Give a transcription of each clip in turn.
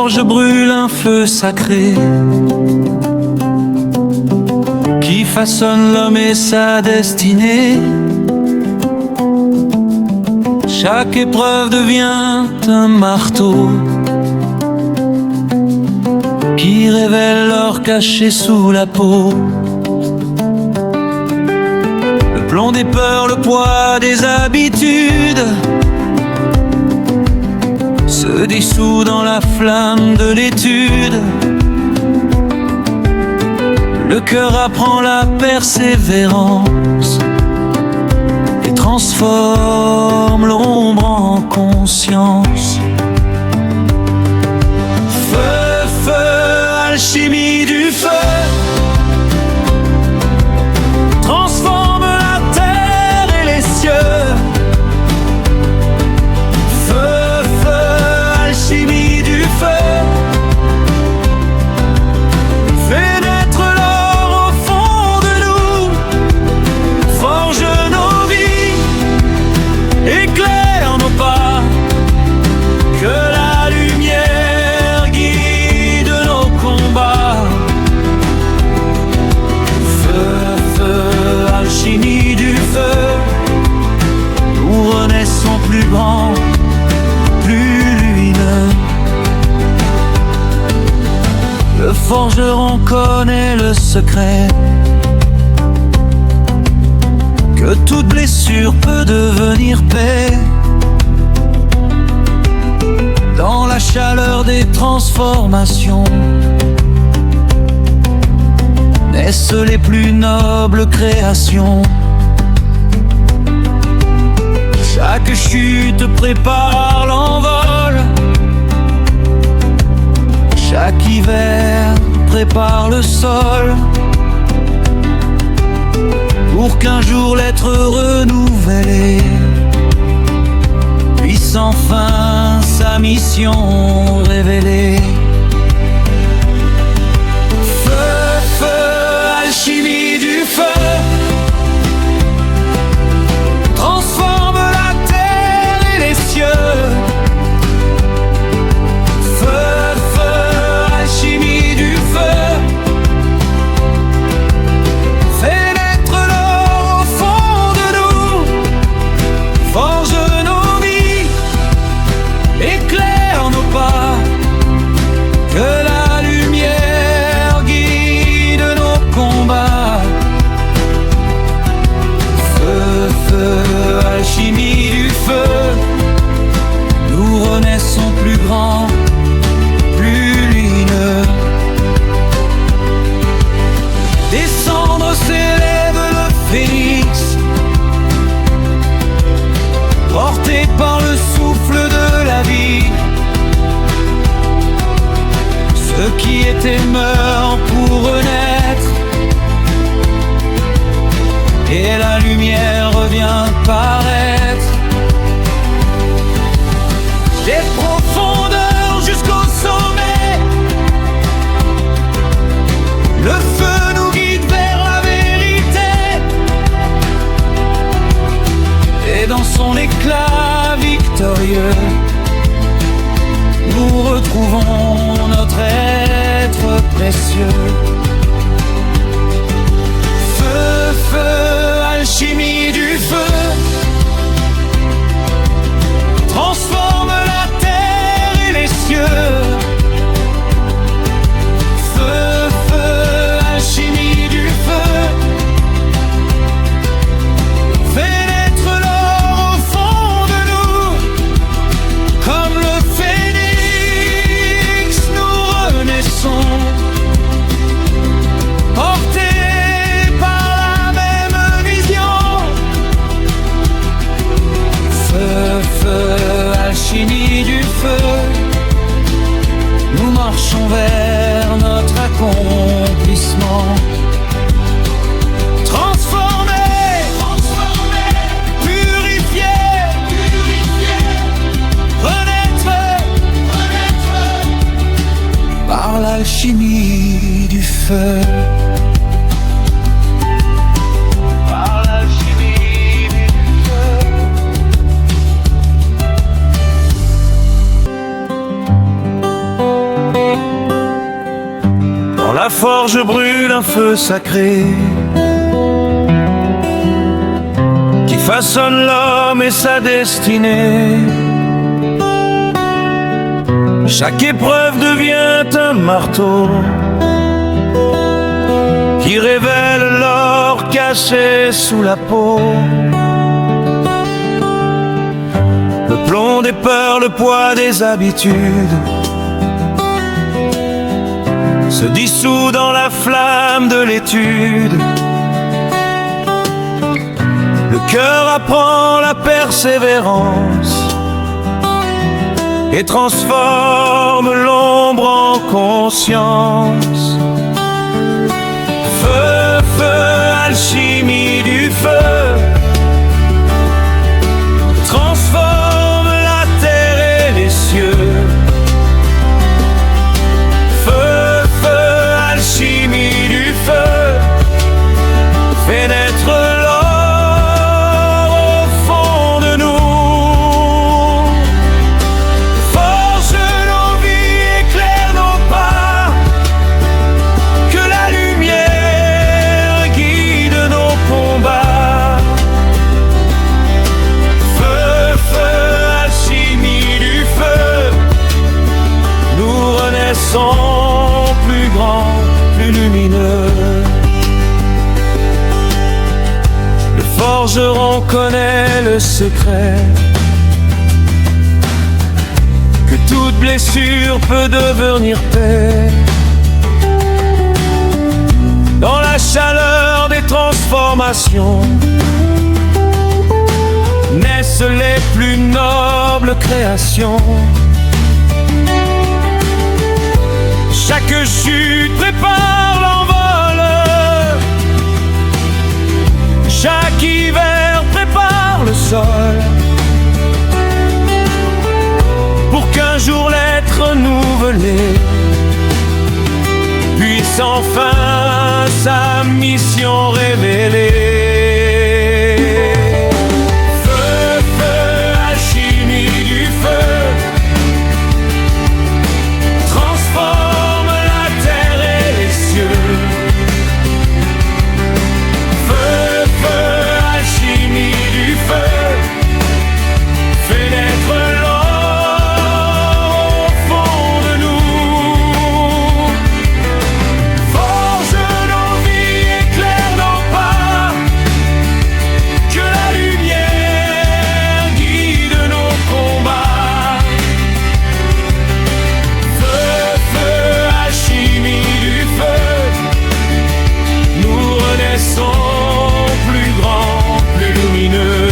forge brûle un feu sacré qui façonne l'homme et sa destinée. Chaque épreuve devient un marteau qui révèle l'or caché sous la peau. Le plomb des peurs, le poids des habitudes se dissout dans la flamme de l'étude. Le cœur apprend la persévérance et transforme l'ombre en conscience. Feu, feu, alchimie du feu, transforme la terre et les cieux. Feu, feu, alchimie du feu, fais naître l'or au fond de nous, forge nos vies, éclaire nos pas, que la lumière guide nos combats. Feu, feu, alchimie du feu, nous renaissons plus grands, plus lumineux. Le forgeron connaît le secret que toute blessure peut devenir paix. Dans la chaleur des transformations naissent les plus nobles créations. Chaque chute prépare l'envol, chaque hiver prépare le sol, pour qu'un jour l'être renouvelé puisse enfin sa mission révéler. Feu, feu, alchimie du feu, transforme la terre et les cieux. Feu, feu, alchimie du feu, fais naître l'or au fond de nous, forge nos vies, éclaire nos pas, que la lumière guide nos combats. Feu, feu, alchimie du feu, nous renaissons plus grands, plus lumineux. Des cendres s'élève le phénix, porté par le souffle de la vie. Ce qui était meurt pour renaître, et la lumière revient paraître. Des profondeurs jusqu'au sommet, le feu nous guide vers la vérité, et dans son éclat victorieux, nous retrouvons notre être précieux. Feu, feu, alchimie du feu, transforme la terre et les cieux. Feu, feu, alchimie du feu, fais naître l'or au fond de nous, comme le phénix nous renaissons, portés par la même vision. Feu, feu, alchimie du feu, nous marchons vers notre accomplissement. Transformés, purifiés, renaître par l'alchimie du feu. Par l'alchimie du feu. forge brûle un feu sacré qui façonne l'homme et sa destinée. Chaque épreuve devient un marteau qui révèle l'or caché sous la peau. Le plomb des peurs, le poids des habitudes se dissout dans la flamme de l'étude. Le cœur apprend la persévérance et transforme l'ombre en conscience. Feu, feu, alchimie du feu, transforme la terre et les cieux. Feu, feu, alchimie du feu, fait naître l'or au fond de nous. Forge nos vies, éclaire nos pas, que la lumière guide nos combats. Feu, feu, alchimie du feu, nous renaissons plus grands, plus lumineux. Le forgeron connaît le secret que toute blessure peut devenir paix. Dans la chaleur des transformations naissent les plus nobles créations. Chaque chute prépare l'envol, chaque hiver prépare le sol, pour qu'un jour l'être renouvelé puisse enfin sa mission révéler. Feu, feu, alchimie du feu, transforme la terre et les cieux. Feu, feu, alchimie du feu, fait naître l'or au fond de nous. Forge nos vies, éclaire nos pas, que la lumière guide nos combats. Feu, feu, alchimie du feu, nous renaissons plus grands, plus lumineux.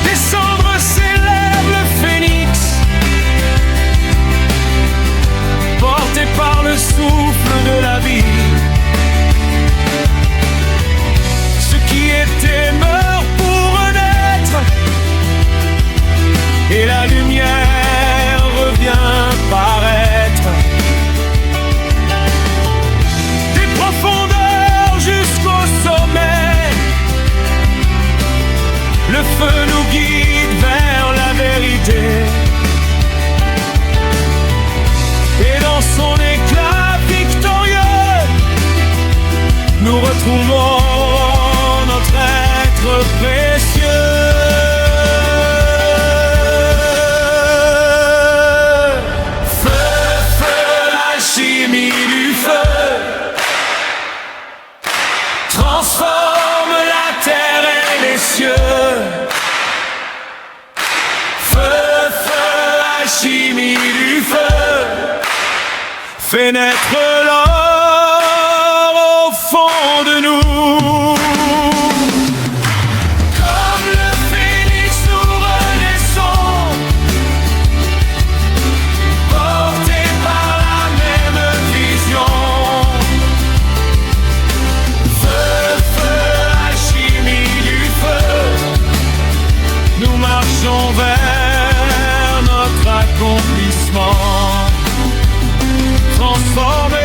Des cendres s'élève le phénix, porté par le souffle de la vie. Ce qui était meurt pour renaître, et la lumière revient paraître. Des profondeurs jusqu'au sommet, le feu nous guide vers la vérité. Et dans son éclat victorieux, nous retrouvons notre être précieux. Feu, feu, alchimie du feu, transforme la terre et les cieux. Feu, feu, alchimie du feu, fait naître l'or au fond de nous. Comme le phénix, nous renaissons, portés par la même vision. Feu, feu, alchimie du feu, nous marchons vers notre accomplissement. Transforme